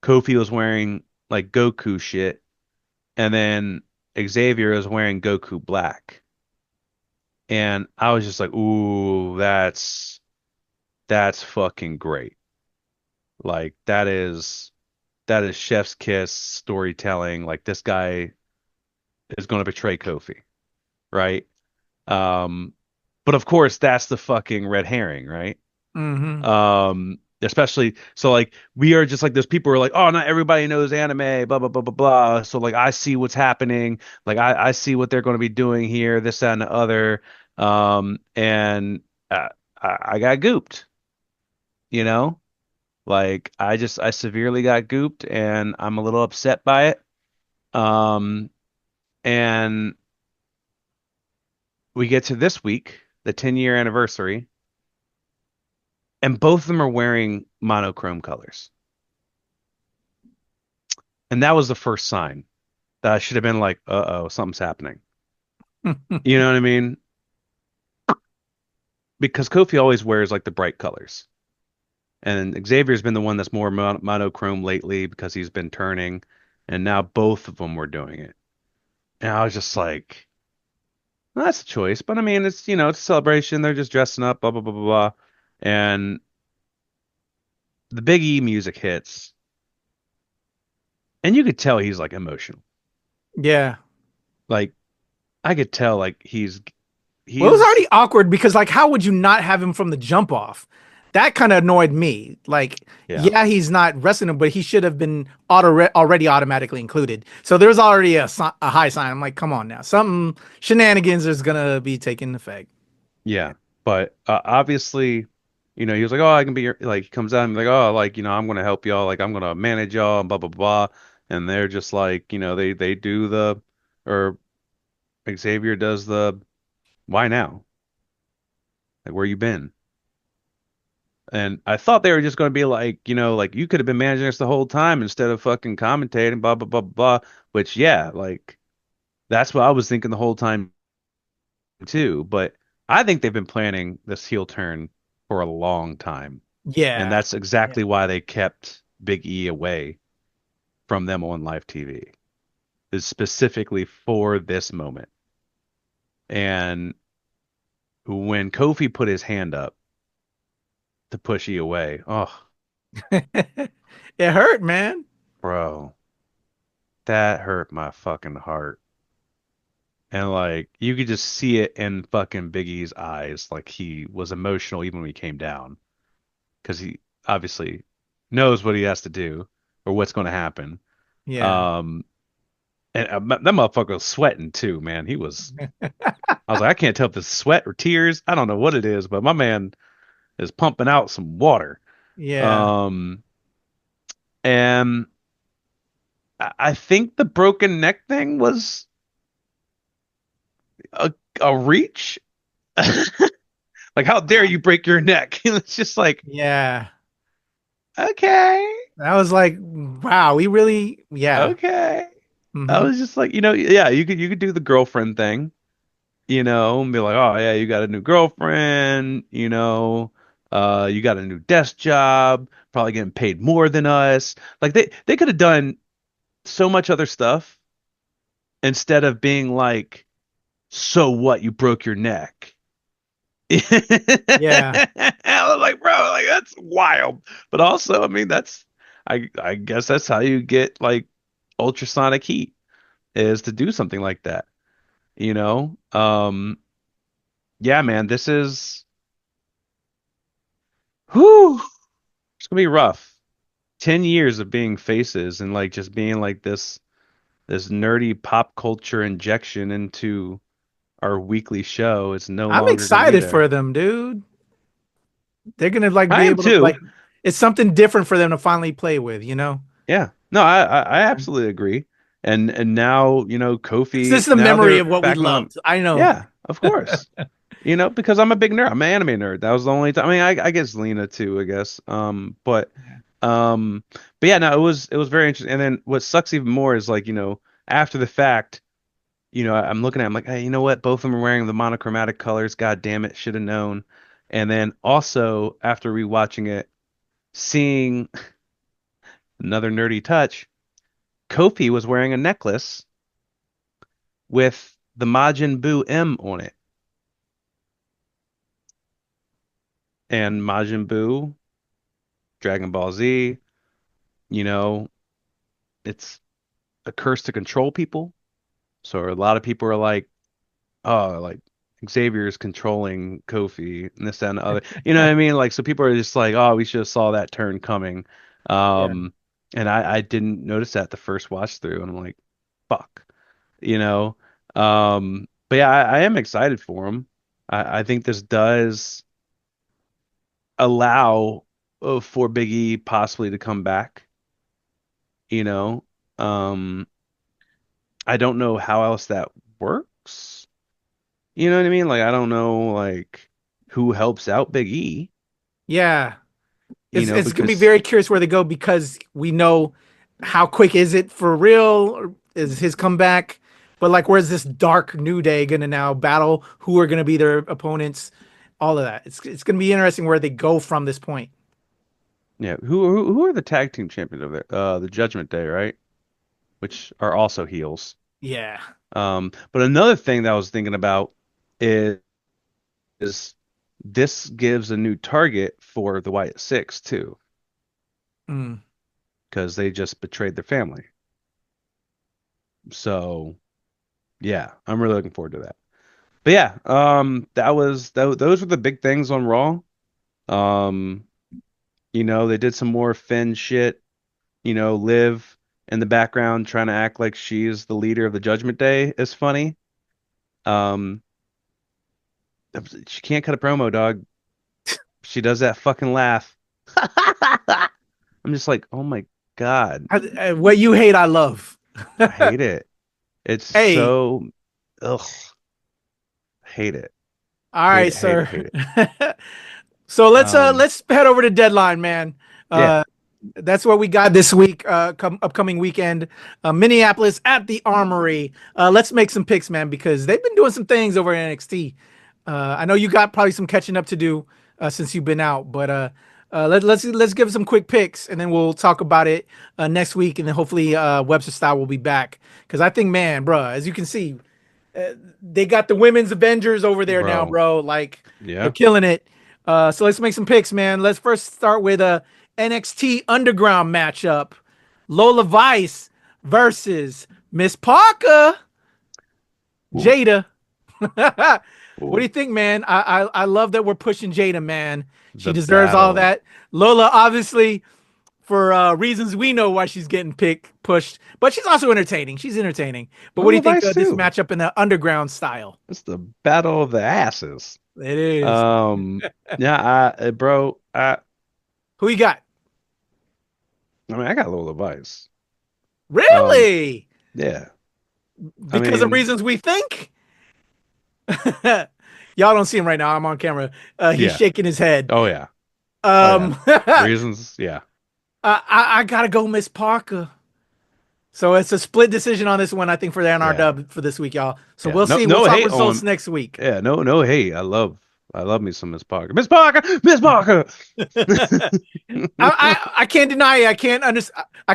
Kofi was wearing like Goku shit, and then Xavier was wearing Goku black. And I was just like, ooh, that's fucking great. Like that is chef's kiss storytelling. Like this guy is going to betray Kofi, right? Um, but of course that's the fucking red herring, right? Hmm. Especially so like we are just like those people who are like, oh, not everybody knows anime, blah blah blah blah blah. So like I see what's happening, like I see what they're going to be doing here, this, that, and the other. And I got gooped, you know? Like I severely got gooped and I'm a little upset by it. Um, and we get to this week, the 10-year anniversary, and both of them are wearing monochrome colors. And that was the first sign that I should have been like, uh-oh, something's happening. You know what I mean? Because Kofi always wears like the bright colors. And Xavier's been the one that's more monochrome lately because he's been turning. And now both of them were doing it. And I was just like, well, that's a choice. But I mean, it's a celebration. They're just dressing up, blah, blah, blah, blah, blah. And the Big E music hits. And you could tell he's like emotional. Yeah. Like, I could tell like Well, it was he's, already awkward because, like, how would you not have him from the jump off? That kind of annoyed me. Like, yeah. yeah, he's not wrestling him, but he should have been already automatically included. So there's already a high sign. I'm like, come on now, something shenanigans is gonna be taking effect. Yeah, but obviously, he was like, "Oh, I can be your," like he comes out and like, "Oh, like I'm gonna help y'all, like I'm gonna manage y'all," and blah blah blah, and they're just like, they do or Xavier does the, "Why now? Like where you been?" And I thought they were just gonna be like, like you could have been managing us the whole time instead of fucking commentating, blah blah blah blah. Which yeah, like that's what I was thinking the whole time too. But I think they've been planning this heel turn for a long time. And Yeah, that's exactly why they kept Big E away from them on live TV, is specifically for this moment. And when Kofi put his hand up to push E away, oh, it hurt, man. bro, that hurt my fucking heart. And like you could just see it in fucking Big E's eyes, like he was emotional even when he came down, because he obviously knows what he has to do or what's going to happen. Yeah, Um, and that motherfucker was sweating too, man. I was like, I can't tell if it's sweat or tears. I don't know what it is, but my man is pumping out some water. yeah. Um, and I think the broken neck thing was a reach. Like, how dare you break your neck? It's just like, Yeah. okay, That was like, wow, we really, yeah. okay. I Hmm. was just like, yeah, you could do the girlfriend thing, and be like, oh yeah, you got a new girlfriend, you got a new desk job, probably getting paid more than us. Like they could have done so much other stuff instead of being like, so what, you broke your neck. Yeah. I was like, bro, like that's wild. But also, I mean, I guess that's how you get like ultrasonic heat is to do something like that, you know? Yeah, man, this is whew, it's gonna be rough. 10 years of being faces and like just being like this nerdy pop culture injection into our weekly show is no I'm longer gonna be excited there. for them, dude. They're gonna like I be am able to too. like it's something different for them to finally play with, you know? Yeah. No, I absolutely agree. And now, It's just Kofi, the now memory they're of what we back on. loved. I know. Yeah, of course. Because I'm a big nerd. I'm an anime nerd. That was the only time. I mean, I guess Lena too, I guess. Um, but yeah, no, it was very interesting. And then what sucks even more is like, after the fact, I'm looking at, I'm like, hey, you know what? Both of them are wearing the monochromatic colors. God damn it, should have known. And then also after rewatching it, seeing another nerdy touch, Kofi was wearing a necklace with the Majin Buu M on it. And Majin Buu, Dragon Ball Z, you know, it's a curse to control people. So a lot of people are like, oh, like Xavier's controlling Kofi and this that, and the other. You know what I mean? Like, so people are just like, oh, we should have saw that turn coming. Yeah. And I didn't notice that the first watch through, and I'm like, fuck, you know. But yeah, I am excited for him. I think this does allow for Big E possibly to come back. You know, um, I don't know how else that works. You know what I mean? Like, I don't know, like, who helps out Big E, Yeah. It's gonna be because, very curious where they go because we know how quick is it for real? Or is his comeback? But like, where's this dark New Day gonna now battle? Who are gonna be their opponents? All of that. It's gonna be interesting where they go from this point. yeah, who are the tag team champions of it? The Judgment Day, right? Which are also heels. Yeah. But another thing that I was thinking about is, is this gives a new target for the Wyatt Six too, Mm. because they just betrayed their family. So yeah, I'm really looking forward to that. But yeah, those were the big things on Raw. Um, they did some more Finn shit. Liv in the background trying to act like she's the leader of the Judgment Day is funny. Um, she can't cut a promo, dog. She does that fucking laugh. I'm just like, oh my God, What you hate, I love. I hate it. It's Hey, so, ugh, hate it. all Hate right, it, hate it, sir. hate it. So Um, let's head over to Deadline, man. yeah, Uh, that's what we got this week, upcoming weekend. Minneapolis at the Armory. Let's make some picks, man, because they've been doing some things over at NXT. I know you got probably some catching up to do since you've been out, but let's give some quick picks, and then we'll talk about it next week, and then hopefully Webster Style will be back because I think, man, bro, as you can see, they got the women's Avengers over there now, bro. bro. Like they're Yeah. killing it. So let's make some picks, man. Let's first start with a NXT Underground matchup: Lola Vice versus Miss Parker, Ooh, Jada. What do ooh, you think, man? I love that we're pushing Jada, man. She the deserves all battle. that. Lola, obviously, for reasons we know why she's getting pushed, but she's also entertaining. She's entertaining. But what do you Little think Vice of this too. matchup in the underground style? It's the battle of the asses. It is. Um, yeah, bro, Who you got? I mean, I got Lola Vice. Um, Really? yeah, I Because of mean, reasons we think? Y'all don't see him right now. I'm on camera. He's yeah. shaking his head. Oh yeah. Oh yeah. I, Reasons, yeah. I gotta go Miss Parker. So it's a split decision on this one, I think, for the Yeah. NRW for this week, y'all. So Yeah. we'll No, see. We'll no talk hate results on, next week. yeah, no hate. I love me some Miss Parker. Miss Parker, Miss Parker. I can't deny it. I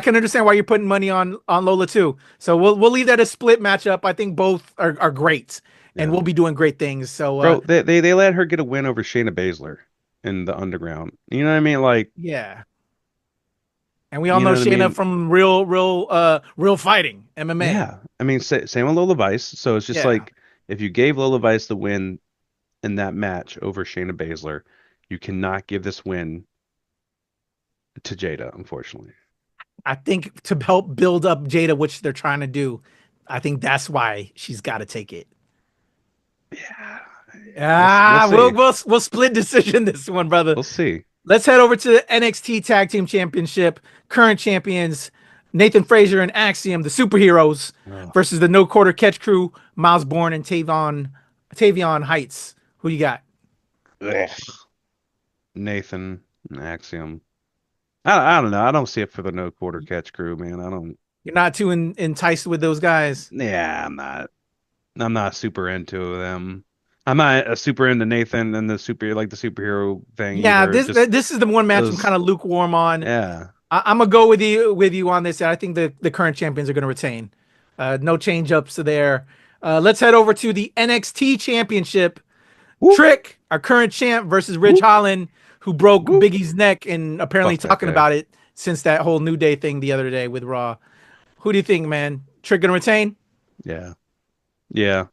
can understand why you're putting money on Lola too. So we'll leave that a split matchup. I think both are great. and Yeah. we'll be doing great things. So, Bro, they let her get a win over Shayna Baszler in the underground. You know what I mean? Like, yeah. And we all you know know what I Shayna mean? from real fighting, MMA. Yeah. I mean, same with Lola Vice. So it's just Yeah. like if you gave Lola Vice the win in that match over Shayna Baszler, you cannot give this win to Jada, unfortunately. I think to help build up Jada, which they're trying to do, I think that's why she's got to take it. Yeah. We'll Ah, we'll see. we'll we'll split decision this one, brother. We'll see. Let's head over to the NXT Tag Team Championship. Current champions Nathan Frazier and Axiom, the superheroes, Oh, versus the No Quarter Catch Crew, Miles Bourne and Tavion Heights. Who you got? ugh. Nathan, Axiom. I don't know. I don't see it for the no quarter catch crew, man. I don't. You're not too enticed with those guys. Yeah, I'm not. I'm not super into them. I'm not super into Nathan and the superhero thing Yeah, either. Just this is the one match I'm those. kind of lukewarm on. Yeah. I'm gonna go with you on this. I think the current champions are gonna retain. No change ups to there. Let's head over to the NXT Championship. Whoop, Trick, our current champ, versus Ridge whoop, Holland, who broke whoop. Biggie's neck and apparently Fuck that talking guy. about it since that whole New Day thing the other day with Raw. Who do you think, man? Trick gonna retain? Yeah. Yeah.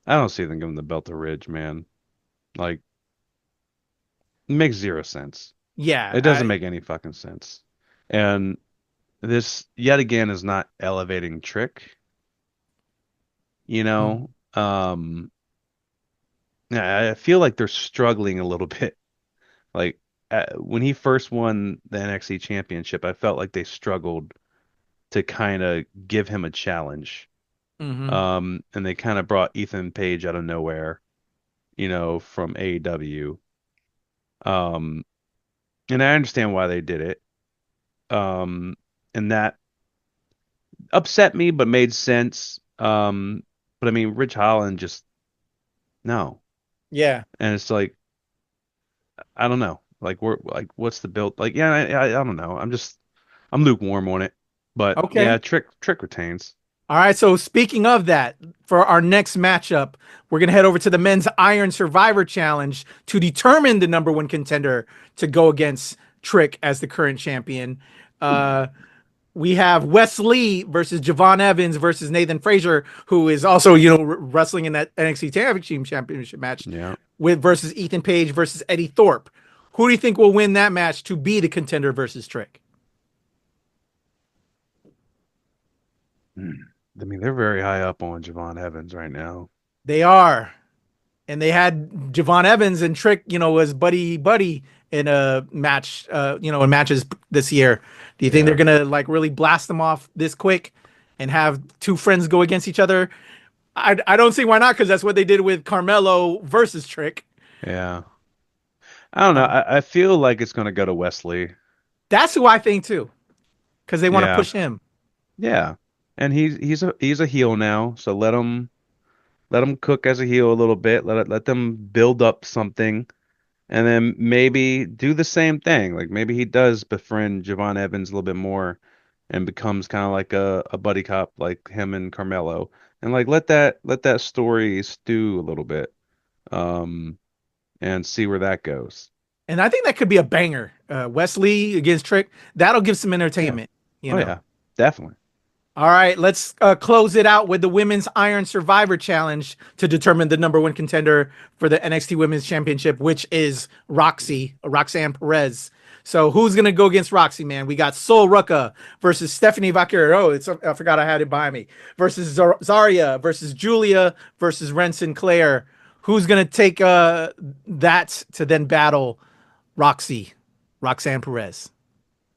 I don't see them giving the belt to Ridge, man. Like, it makes zero sense. Yeah, It doesn't make any fucking sense. And this yet again is not elevating Trick, you know? Yeah, I feel like they're struggling a little bit. Like when he first won the NXT championship, I felt like they struggled to kind of give him a challenge. mm-hmm. And they kind of brought Ethan Page out of nowhere, from AEW. Um, and I understand why they did it. Um, and that upset me, but made sense. But I mean, Rich Holland just no, Yeah. and it's like I don't know, like we're like, what's the build? Like, yeah, I don't know. I'm lukewarm on it, but yeah, Okay. Trick retains. All right. So speaking of that, for our next matchup, we're gonna head over to the Men's Iron Survivor Challenge to determine the number one contender to go against Trick as the current champion. Uh, we have Wes Lee versus Javon Evans versus Nathan Frazier, who is also, wrestling in that NXT Tag Team Championship match Yeah. with versus Ethan Page versus Eddie Thorpe. Who do you think will win that match to be the contender versus Trick? Hmm. I mean, they're very high up on Javon Evans right now. They are. And they had Javon Evans and Trick, was buddy buddy in a match, in matches this year. Do you think they're Yeah. gonna like really blast them off this quick and have two friends go against each other? I don't see why not, because that's what they did with Carmelo versus Trick. Yeah. I don't know. Um, I feel like it's gonna go to Wesley. that's who I think too, because they want to Yeah. push him. Yeah. And he's a heel now, so let him cook as a heel a little bit. Let them build up something, and then maybe do the same thing. Like maybe he does befriend Javon Evans a little bit more, and becomes kind of like a buddy cop like him and Carmelo, and like let that story stew a little bit, um, and see where that goes. And I think that could be a banger. Wesley against Trick. That'll give some Yeah. entertainment, you Oh know. yeah. Definitely. All right, let's close it out with the Women's Iron Survivor Challenge to determine the number one contender for the NXT Women's Championship, which is Roxanne Perez. So who's gonna go against Roxy, man? We got Sol Rucka versus Stephanie Vaquero. Oh, I forgot I had it by me. Versus Zarya versus Julia versus Ren Sinclair. Who's gonna take that to then battle Roxanne Perez?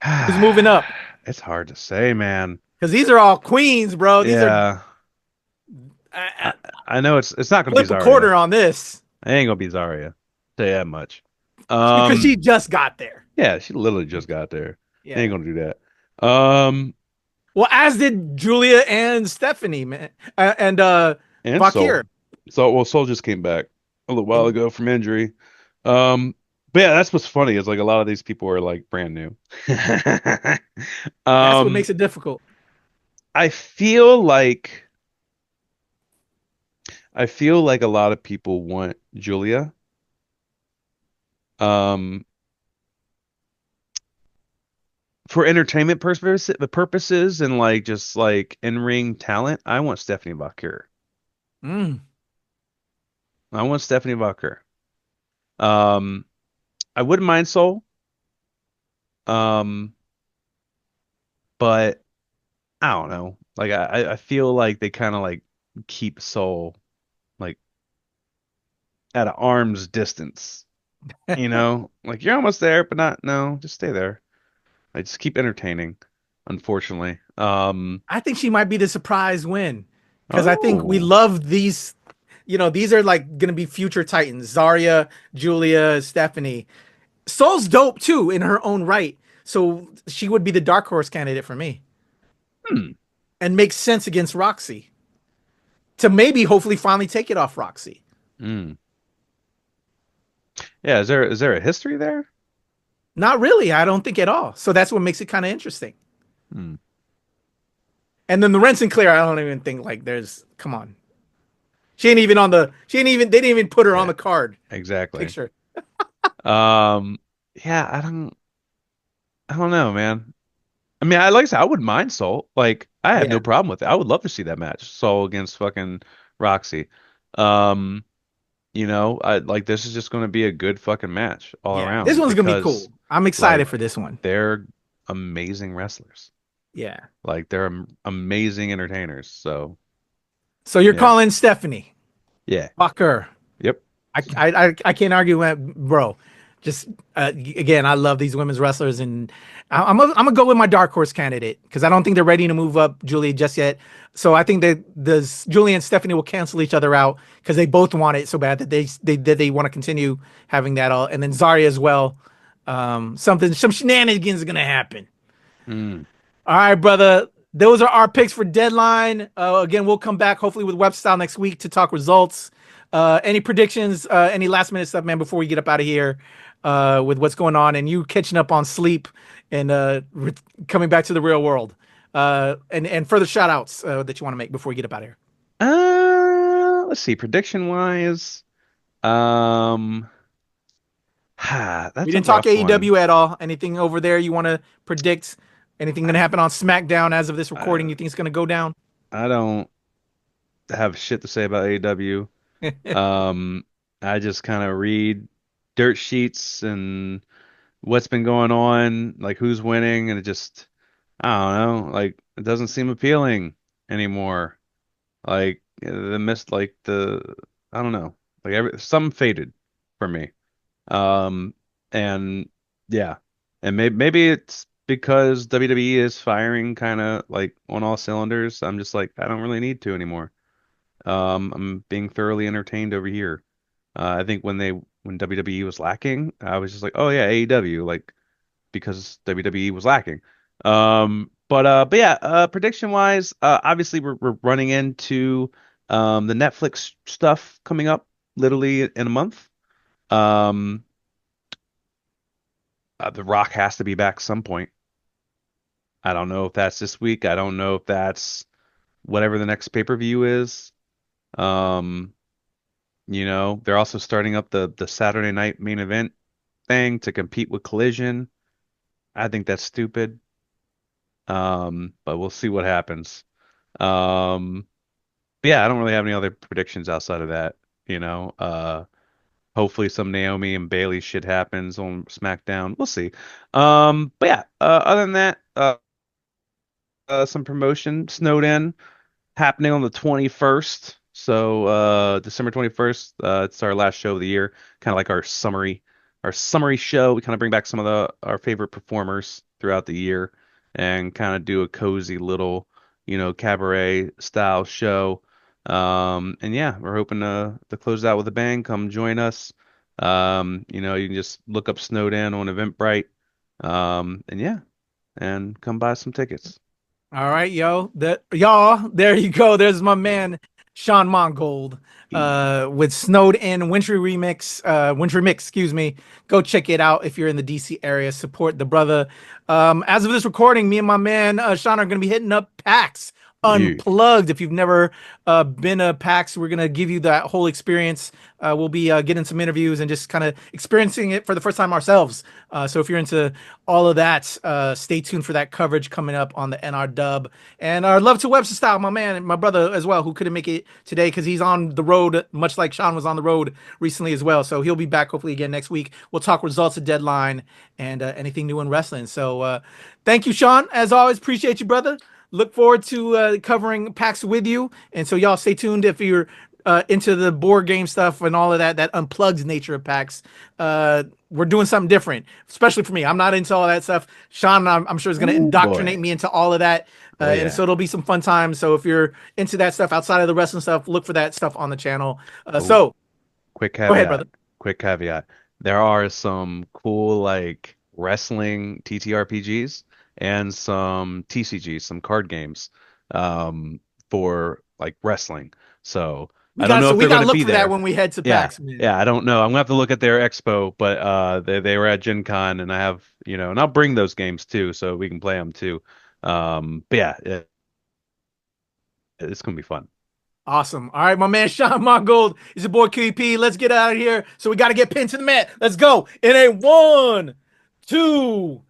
Who's moving up? It's hard to say, man. Because these are all queens, bro. These are Yeah. uh, I, I know it's not gonna be flip a Zarya. quarter on this It ain't gonna be Zarya. Say that much. because Um, she just got there. yeah, she literally just got there. Ain't Yeah. gonna do that. Well, as did Julia and Stephanie, man, and And Vakir. Soul just came back a little while And ago from injury. But yeah, that's what's funny is like a lot of these people are like brand new. that's what Um, makes it difficult. I feel like I feel like a lot of people want Julia. Um, for entertainment purposes and like just like in-ring talent, I want Stephanie Baker. Mm. I want Stephanie Baker. Um, I wouldn't mind Soul. Um, but I don't know. Like I feel like they kind of like keep Soul like at an arm's distance. You know, like you're almost there, but not. No, just stay there. I just keep entertaining. Unfortunately. I think she might be the surprise win because I think we Oh. love these. These are like gonna be future Titans: Zarya, Julia, Stephanie. Soul's dope too in her own right, so she would be the dark horse candidate for me, Hmm. and makes sense against Roxy to maybe hopefully finally take it off Roxy. Hmm. Yeah. Is there a history there? Not really, I don't think at all. So that's what makes it kind of interesting. Hmm. And then the Ren Sinclair, I don't even think like there's. Come on, she ain't even on the. She ain't even. They didn't even put her on Yeah. the card Exactly. picture. Um. Yeah. I don't know, man. I mean, like I said, I wouldn't mind Soul. Like, I have Yeah, no problem with it. I would love to see that match, Soul against fucking Roxy. Um, I like this is just going to be a good fucking match all yeah. This around one's gonna be because cool. I'm excited like for this one. they're amazing wrestlers. Yeah. Like they're amazing entertainers. So, So you're yeah. calling Stephanie Yeah. Fucker. Yep. I can't argue with bro. Just again, I love these women's wrestlers, and I'm gonna go with my dark horse candidate because I don't think they're ready to move up Julie just yet. So I think that Julie and Stephanie will cancel each other out because they both want it so bad that they want to continue having that all, and then Zarya as well. Some shenanigans are gonna happen. Mm. All right, brother. Those are our picks for deadline. Again, we'll come back hopefully with web style next week to talk results. Any predictions, any last minute stuff, man, before we get up out of here with what's going on and you catching up on sleep and coming back to the real world. And further shout outs that you want to make before we get up out of here. Let's see. Prediction wise, um, We that's a didn't talk rough one. AEW at all. Anything over there you want to predict? Anything going to I, happen on SmackDown as of this I recording you think is going to go down? I don't have shit to say about AEW. Um, I just kind of read dirt sheets and what's been going on, like who's winning, and it just, I don't know, like it doesn't seem appealing anymore. Like the mist, like I don't know, like some faded for me. Um, and yeah, and maybe it's because WWE is firing kind of like on all cylinders. I'm just like, I don't really need to anymore. I'm being thoroughly entertained over here. I think when WWE was lacking, I was just like, oh yeah, AEW, like because WWE was lacking. But yeah, prediction wise, obviously we're running into the Netflix stuff coming up literally in a month. Um, The Rock has to be back some point. I don't know if that's this week. I don't know if that's whatever the next pay-per-view is. Um, they're also starting up the Saturday night main event thing to compete with Collision. I think that's stupid. But we'll see what happens. Um, but yeah, I don't really have any other predictions outside of that. You know, hopefully some Naomi and Bailey shit happens on SmackDown. We'll see. But yeah, other than that, some promotion snowed in happening on the 21st. So December 21st, it's our last show of the year, kind of like our summary show. We kind of bring back some of our favorite performers throughout the year and kind of do a cozy little, cabaret style show. And yeah, we're hoping to close out with a bang. Come join us. You can just look up Snowed In on Eventbrite. And yeah, and come buy some tickets. All right, yo, y'all, there you go. There's my man Sean Mongold with Snowed In Wintry Mix, excuse me. Go check it out if you're in the DC area. Support the brother. As of this recording, me and my man Sean are going to be hitting up PAX Unplugged. If you've never been to PAX, we're gonna give you that whole experience. We'll be getting some interviews and just kind of experiencing it for the first time ourselves. So if you're into all of that, stay tuned for that coverage coming up on the NRW. And our love to Webster Style, my man, and my brother as well, who couldn't make it today because he's on the road, much like Sean was on the road recently as well. So he'll be back hopefully again next week. We'll talk results of Deadline and anything new in wrestling. So thank you, Sean. As always, appreciate you, brother. Look forward to covering PAX with you. And so y'all stay tuned if you're into the board game stuff and all of that unplugged nature of PAX. We're doing something different, especially for me. I'm not into all that stuff. Sean, I'm sure is going to indoctrinate me into all of that. And so it'll be some fun times. So if you're into that stuff outside of the wrestling stuff, look for that stuff on the channel. So quick caveat, go ahead, brother. Quick caveat. There are some cool like wrestling TTRPGs and some TCGs, some card games for like wrestling. So I don't know if they're going to be there. We got to look for that when we head to PAX. Yeah, I don't know. I'm going to have to look at their expo, but they were at Gen Con, and I have, and I'll bring those games too, so we can play them too. But yeah, it's going to be fun. Awesome. All right, my man Sean Mongold is your boy QEP. Let's get out of here. So we got to get pinned to the mat. Let's go. In a 1, 2,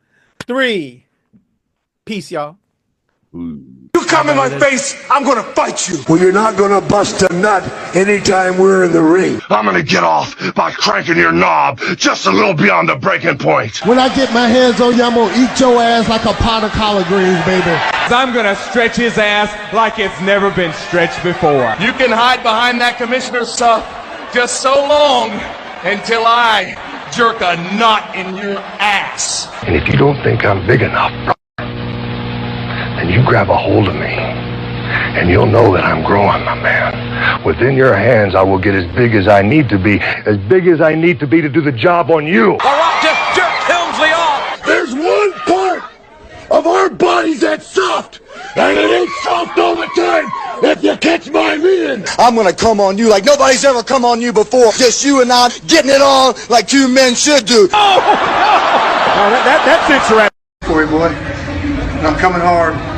3. Peace, y'all. You come in my face, I'm gonna fight you. Well, you're not gonna bust a nut anytime we're in the ring. I'm gonna get off by cranking your knob just a little beyond the breaking point. When I get my hands on you, I'm gonna eat your ass like a pot of collard greens, baby. I'm gonna stretch his ass like it's never been stretched before. You can hide behind that commissioner stuff just so long until I jerk a knot in your ass. And if you don't think I'm big enough, then you grab a hold of me, and you'll know that I'm growing, my man. Within your hands, I will get as big as I need to be to do the job on you. The Rock just jerked Helmsley off. There's one part of our bodies that's soft, and it ain't soft all the time, if you catch my meaning. I'm gonna come on you like nobody's ever come on you before. Just you and I getting it on like two men should do. Oh, no! That's interesting. Boy, and I'm coming hard.